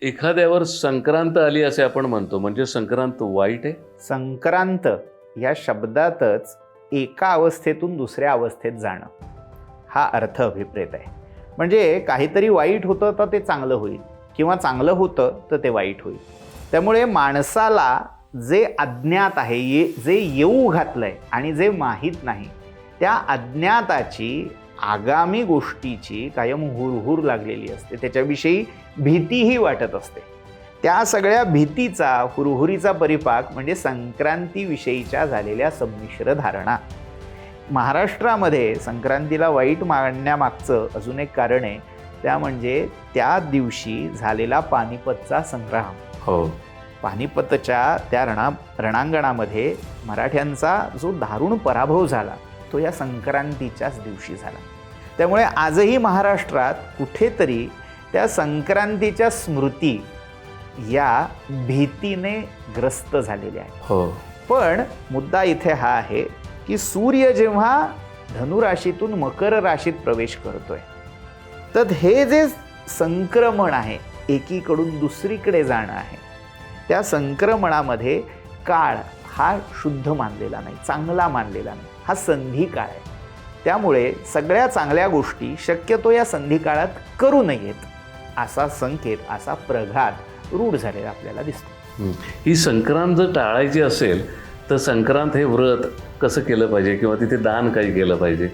एखाद्यावर संक्रांत आली असे आपण म्हणतो, म्हणजे संक्रांत वाईट आहे? संक्रांत या शब्दातच एका अवस्थेतून दुसऱ्या अवस्थेत जाणं हा अर्थ अभिप्रेत आहे. म्हणजे काहीतरी वाईट होतं तर ते चांगलं होईल, किंवा चांगलं होतं तर ते वाईट होईल. त्यामुळे माणसाला जे अज्ञात आहे, जे येऊ घातलं आहे आणि जे माहीत नाही, त्या अज्ञाताची आगामी गोष्टीची कायम हुरहुर लागलेली असते. त्याच्याविषयी भीतीही वाटत असते. त्या सगळ्या भीतीचा, हुरहुरीचा परिपाक म्हणजे संक्रांतीविषयीच्या झालेल्या संमिश्र धारणा. महाराष्ट्रामध्ये संक्रांतीला वाईट मानण्यामागचं अजून एक कारण आहे, त्या म्हणजे त्या दिवशी झालेला पानिपतचा संग्राम. हो. पानिपतच्या त्या रणांगणामध्ये मराठ्यांचा जो दारुण पराभव झाला तो या संक्रांतीच्याच दिवशी झाला. त्यामुळे आजही महाराष्ट्रात कुठेतरी त्या संक्रांतीच्या स्मृती या भीतीने ग्रस्त झालेल्या आहेत. हो. पण मुद्दा इथे हा आहे की सूर्य जेव्हा धनुराशीतून मकर राशीत प्रवेश करतोय, तर हे जे संक्रमण आहे, एकीकडून दुसरीकडे जाणं आहे, त्या संक्रमणामध्ये काळ हा शुद्ध मानलेला नाही, चांगला मानलेला नाही, हा संधी काळ आहे. त्यामुळे सगळ्या चांगल्या गोष्टी शक्यतो या संधी काळात करू नयेत असा संकेत, असा प्रघात रूढ झालेला आपल्याला दिसतो. ही संक्रांत जर टाळायची असेल तर संक्रांत हे व्रत कसं केलं पाहिजे, किंवा तिथे दान काही केलं पाहिजे?